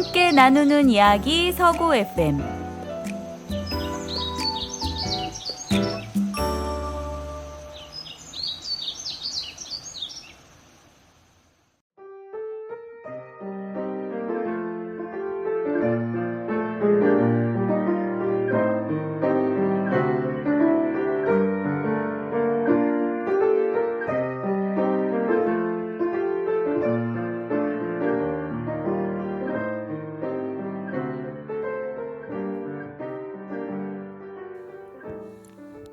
함께 나누는 이야기 서구 FM.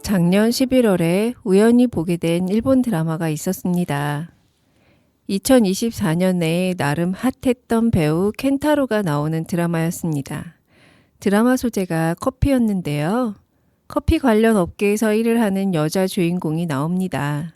작년 11월에 우연히 보게 된 일본 드라마가 있었습니다. 2024년에 나름 핫했던 배우 켄타로가 나오는 드라마였습니다. 드라마 소재가 커피였는데요. 커피 관련 업계에서 일을 하는 여자 주인공이 나옵니다.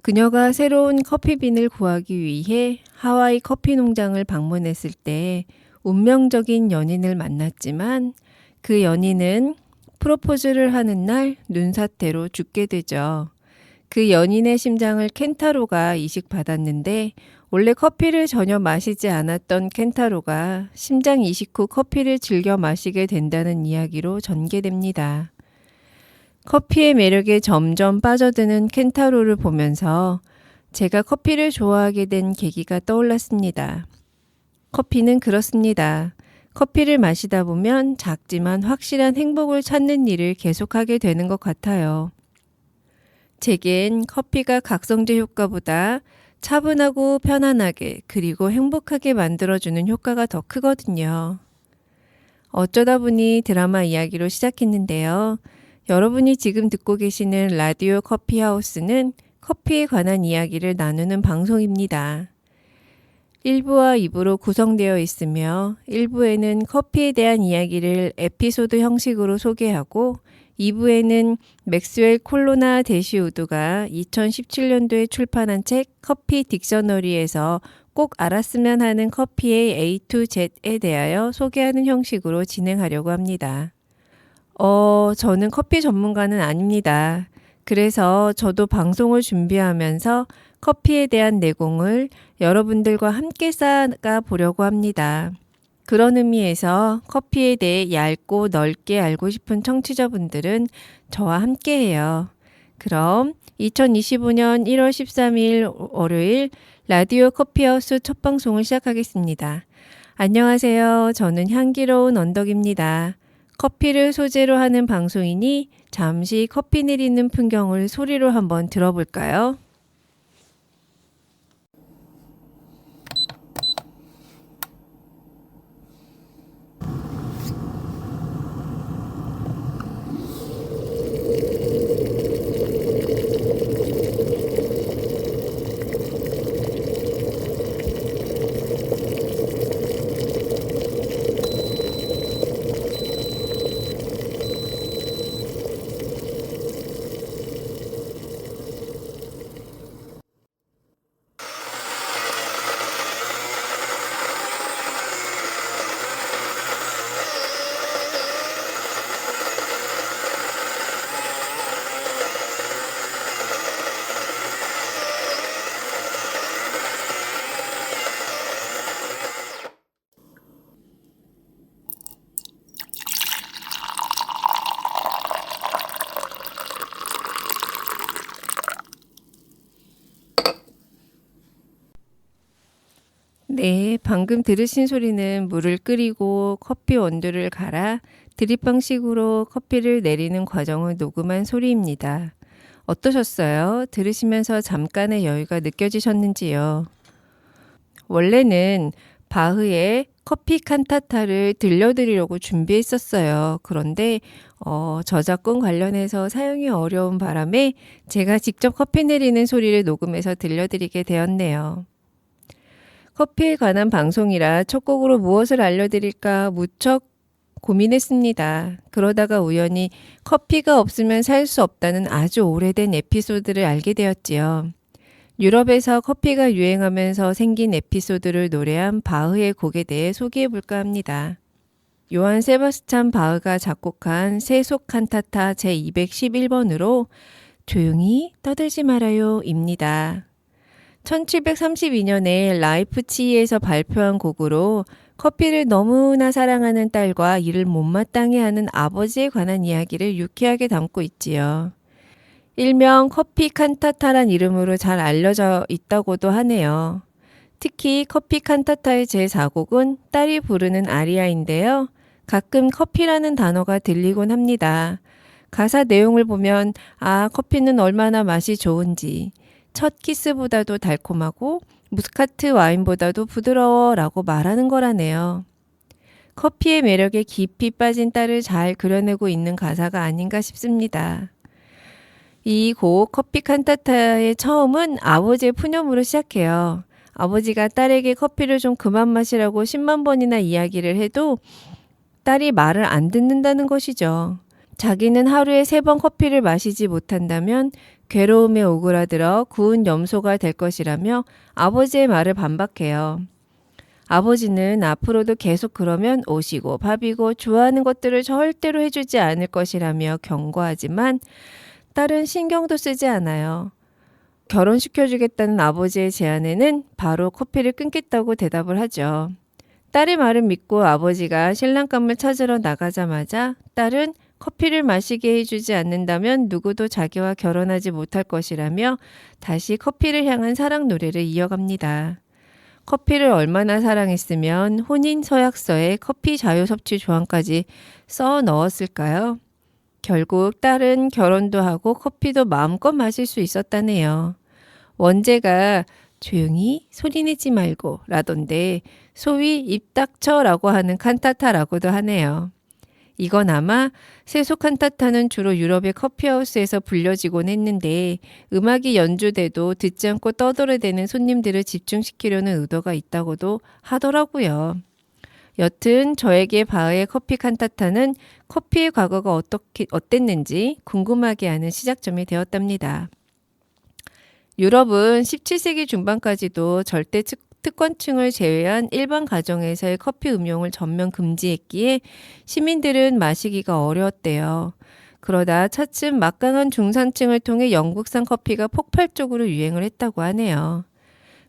그녀가 새로운 커피빈을 구하기 위해 하와이 커피 농장을 방문했을 때 운명적인 연인을 만났지만 그 연인은 프로포즈를 하는 날 눈사태로 죽게 되죠. 그 연인의 심장을 켄타로가 이식받았는데 원래 커피를 전혀 마시지 않았던 켄타로가 심장 이식 후 커피를 즐겨 마시게 된다는 이야기로 전개됩니다. 커피의 매력에 점점 빠져드는 켄타로를 보면서 제가 커피를 좋아하게 된 계기가 떠올랐습니다. 커피는 그렇습니다. 커피를 마시다 보면 작지만 확실한 행복을 찾는 일을 계속하게 되는 것 같아요. 제겐 커피가 각성제 효과보다 차분하고 편안하게 그리고 행복하게 만들어주는 효과가 더 크거든요. 어쩌다 보니 드라마 이야기로 시작했는데요. 여러분이 지금 듣고 계시는 라디오 커피하우스는 커피에 관한 이야기를 나누는 방송입니다. 1부와 2부로 구성되어 있으며 1부에는 커피에 대한 이야기를 에피소드 형식으로 소개하고 2부에는 맥스웰 콜로나 데시우드가 2017년도에 출판한 책 커피 딕셔너리에서 꼭 알았으면 하는 커피의 A to Z에 대하여 소개하는 형식으로 진행하려고 합니다. 저는 커피 전문가는 아닙니다. 그래서 저도 방송을 준비하면서 커피에 대한 내공을 여러분들과 함께 쌓아 보려고 합니다. 그런 의미에서 커피에 대해 얇고 넓게 알고 싶은 청취자분들은 저와 함께해요. 그럼 2025년 1월 13일 월요일 라디오 커피하우스 첫 방송을 시작하겠습니다. 안녕하세요. 저는 향기로운 언덕입니다. 커피를 소재로 하는 방송이니 잠시 커피 내리는 풍경을 소리로 한번 들어볼까요? 네, 방금 들으신 소리는 물을 끓이고 커피 원두를 갈아 드립 방식으로 커피를 내리는 과정을 녹음한 소리입니다. 어떠셨어요? 들으시면서 잠깐의 여유가 느껴지셨는지요? 원래는 바흐의 커피 칸타타를 들려드리려고 준비했었어요. 그런데 저작권 관련해서 사용이 어려운 바람에 제가 직접 커피 내리는 소리를 녹음해서 들려드리게 되었네요. 커피에 관한 방송이라 첫 곡으로 무엇을 알려드릴까 무척 고민했습니다. 그러다가 우연히 커피가 없으면 살 수 없다는 아주 오래된 에피소드를 알게 되었지요. 유럽에서 커피가 유행하면서 생긴 에피소드를 노래한 바흐의 곡에 대해 소개해 볼까 합니다. 요한 세바스찬 바흐가 작곡한 세속 칸타타 제211번으로 조용히 떠들지 말아요 입니다. 1732년에 라이프치히에서 발표한 곡으로 커피를 너무나 사랑하는 딸과 이를 못마땅해 하는 아버지에 관한 이야기를 유쾌하게 담고 있지요. 일명 커피 칸타타란 이름으로 잘 알려져 있다고도 하네요. 특히 커피 칸타타의 제4곡은 딸이 부르는 아리아인데요. 가끔 커피라는 단어가 들리곤 합니다. 가사 내용을 보면 커피는 얼마나 맛이 좋은지, 첫 키스보다도 달콤하고 무스카트 와인보다도 부드러워 라고 말하는 거라네요. 커피의 매력에 깊이 빠진 딸을 잘 그려내고 있는 가사가 아닌가 싶습니다. 이 곡 커피 칸타타의 처음은 아버지의 푸념으로 시작해요. 아버지가 딸에게 커피를 좀 그만 마시라고 10만 번이나 이야기를 해도 딸이 말을 안 듣는다는 것이죠. 자기는 하루에 3번 커피를 마시지 못한다면 괴로움에 오그라들어 구운 염소가 될 것이라며 아버지의 말을 반박해요. 아버지는 앞으로도 계속 그러면 옷이고 밥이고 좋아하는 것들을 절대로 해주지 않을 것이라며 경고하지만 딸은 신경도 쓰지 않아요. 결혼시켜주겠다는 아버지의 제안에는 바로 커피를 끊겠다고 대답을 하죠. 딸의 말을 믿고 아버지가 신랑감을 찾으러 나가자마자 딸은 커피를 마시게 해주지 않는다면 누구도 자기와 결혼하지 못할 것이라며 다시 커피를 향한 사랑 노래를 이어갑니다. 커피를 얼마나 사랑했으면 혼인 서약서에 커피 자유 섭취 조항까지 써 넣었을까요? 결국 딸은 결혼도 하고 커피도 마음껏 마실 수 있었다네요. 원제가 조용히 소리내지 말고 라던데 소위 입 닥쳐 라고 하는 칸타타라고도 하네요. 이건 아마 세속 칸타타는 주로 유럽의 커피하우스에서 불려지곤 했는데 음악이 연주돼도 듣지 않고 떠들어대는 손님들을 집중시키려는 의도가 있다고도 하더라고요. 여튼 저에게 바흐의 커피 칸타타는 커피의 과거가 어땠는지 궁금하게 하는 시작점이 되었답니다. 유럽은 17세기 중반까지도 절대 특권층을 제외한 일반 가정에서의 커피 음용을 전면 금지했기에 시민들은 마시기가 어려웠대요. 그러다 차츰 막강한 중산층을 통해 영국산 커피가 폭발적으로 유행을 했다고 하네요.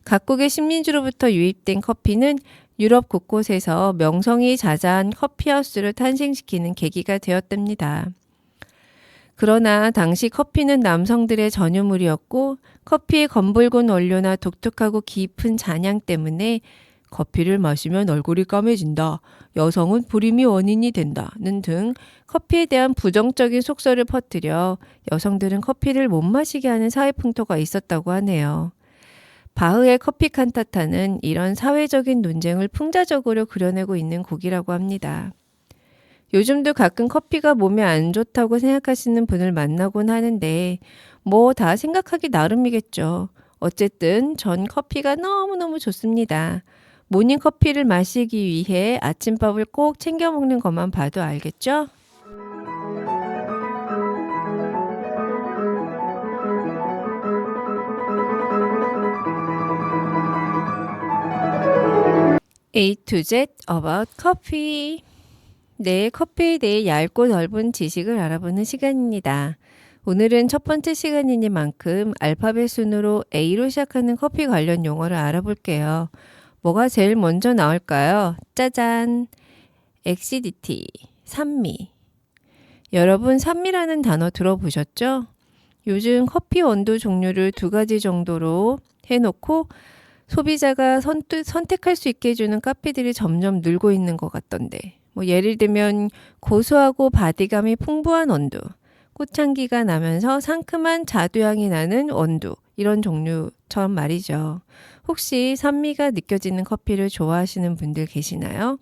각국의 식민지로부터 유입된 커피는 유럽 곳곳에서 명성이 자자한 커피하우스를 탄생시키는 계기가 되었답니다. 그러나 당시 커피는 남성들의 전유물이었고 커피의 검붉은 원료나 독특하고 깊은 잔향 때문에 커피를 마시면 얼굴이 까매진다, 여성은 불임이 원인이 된다는 등 커피에 대한 부정적인 속설을 퍼뜨려 여성들은 커피를 못 마시게 하는 사회풍토가 있었다고 하네요. 바흐의 커피 칸타타는 이런 사회적인 논쟁을 풍자적으로 그려내고 있는 곡이라고 합니다. 요즘도 가끔 커피가 몸에 안 좋다고 생각하시는 분을 만나곤 하는데 뭐 다 생각하기 나름이겠죠. 어쨌든 전 커피가 너무너무 좋습니다. 모닝커피를 마시기 위해 아침밥을 꼭 챙겨 먹는 것만 봐도 알겠죠? A to Z about coffee. 네, 커피에 대해 얇고 넓은 지식을 알아보는 시간입니다. 오늘은 첫 번째 시간이니만큼 알파벳 순으로 A로 시작하는 커피 관련 용어를 알아볼게요. 뭐가 제일 먼저 나올까요? 짜잔! acidity, 산미. 여러분, 산미라는 단어 들어보셨죠? 요즘 커피 원두 종류를 2가지 정도로 해놓고 소비자가 선택할 수 있게 해주는 카페들이 점점 늘고 있는 것 같던데. 예를 들면 고소하고 바디감이 풍부한 원두, 꽃향기가 나면서 상큼한 자두향이 나는 원두, 이런 종류처럼 말이죠. 혹시 산미가 느껴지는 커피를 좋아하시는 분들 계시나요?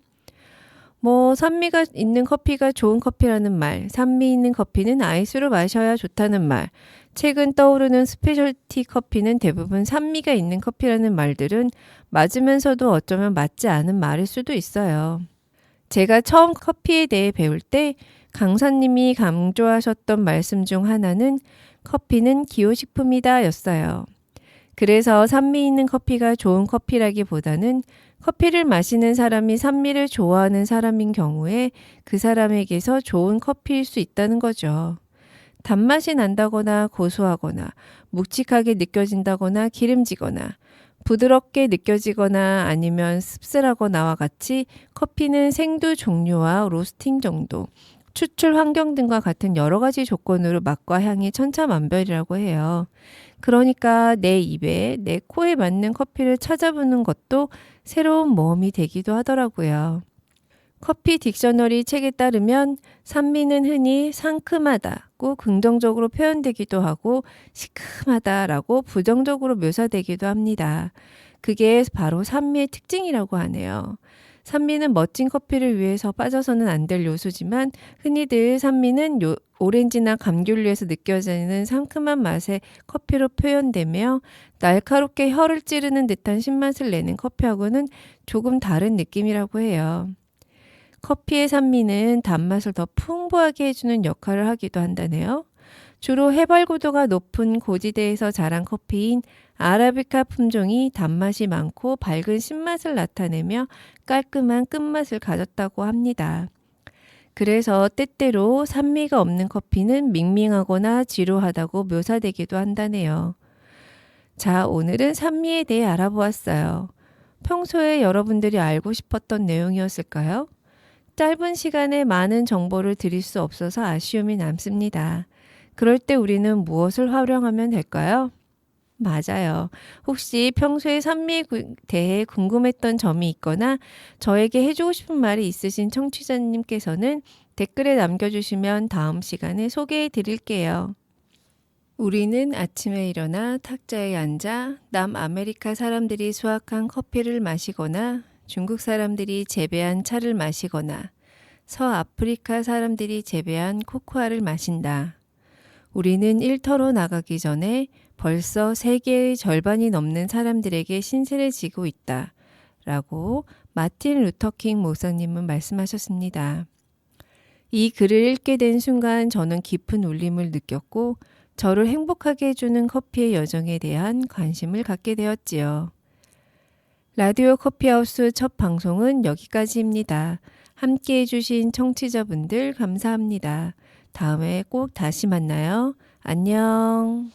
산미가 있는 커피가 좋은 커피라는 말, 산미 있는 커피는 아이스로 마셔야 좋다는 말, 최근 떠오르는 스페셜티 커피는 대부분 산미가 있는 커피라는 말들은 맞으면서도 어쩌면 맞지 않은 말일 수도 있어요. 제가 처음 커피에 대해 배울 때 강사님이 강조하셨던 말씀 중 하나는 커피는 기호식품이다 였어요. 그래서 산미 있는 커피가 좋은 커피라기보다는 커피를 마시는 사람이 산미를 좋아하는 사람인 경우에 그 사람에게서 좋은 커피일 수 있다는 거죠. 단맛이 난다거나 고소하거나 묵직하게 느껴진다거나 기름지거나 부드럽게 느껴지거나 아니면 씁쓸하거나와 같이 커피는 생두 종류와 로스팅 정도, 추출 환경 등과 같은 여러 가지 조건으로 맛과 향이 천차만별이라고 해요. 그러니까 내 입에, 내 코에 맞는 커피를 찾아보는 것도 새로운 모험이 되기도 하더라고요. 커피 딕셔너리 책에 따르면 산미는 흔히 상큼하다고 긍정적으로 표현되기도 하고 시큼하다라고 부정적으로 묘사되기도 합니다. 그게 바로 산미의 특징이라고 하네요. 산미는 멋진 커피를 위해서 빠져서는 안 될 요소지만 흔히들 산미는 오렌지나 감귤류에서 느껴지는 상큼한 맛의 커피로 표현되며 날카롭게 혀를 찌르는 듯한 신맛을 내는 커피하고는 조금 다른 느낌이라고 해요. 커피의 산미는 단맛을 더 풍부하게 해주는 역할을 하기도 한다네요. 주로 해발 고도가 높은 고지대에서 자란 커피인 아라비카 품종이 단맛이 많고 밝은 신맛을 나타내며 깔끔한 끝맛을 가졌다고 합니다. 그래서 때때로 산미가 없는 커피는 밍밍하거나 지루하다고 묘사되기도 한다네요. 자, 오늘은 산미에 대해 알아보았어요. 평소에 여러분들이 알고 싶었던 내용이었을까요? 짧은 시간에 많은 정보를 드릴 수 없어서 아쉬움이 남습니다. 그럴 때 우리는 무엇을 활용하면 될까요? 맞아요. 혹시 평소에 산미에 대해 궁금했던 점이 있거나 저에게 해주고 싶은 말이 있으신 청취자님께서는 댓글에 남겨주시면 다음 시간에 소개해 드릴게요. 우리는 아침에 일어나 탁자에 앉아 남아메리카 사람들이 수확한 커피를 마시거나 중국 사람들이 재배한 차를 마시거나 서아프리카 사람들이 재배한 코코아를 마신다. 우리는 일터로 나가기 전에 벌써 세계의 절반이 넘는 사람들에게 신세를 지고 있다. 라고 마틴 루터킹 목사님은 말씀하셨습니다. 이 글을 읽게 된 순간 저는 깊은 울림을 느꼈고 저를 행복하게 해주는 커피의 여정에 대한 관심을 갖게 되었지요. 라디오 커피하우스 첫 방송은 여기까지입니다. 함께 해주신 청취자분들 감사합니다. 다음에 꼭 다시 만나요. 안녕.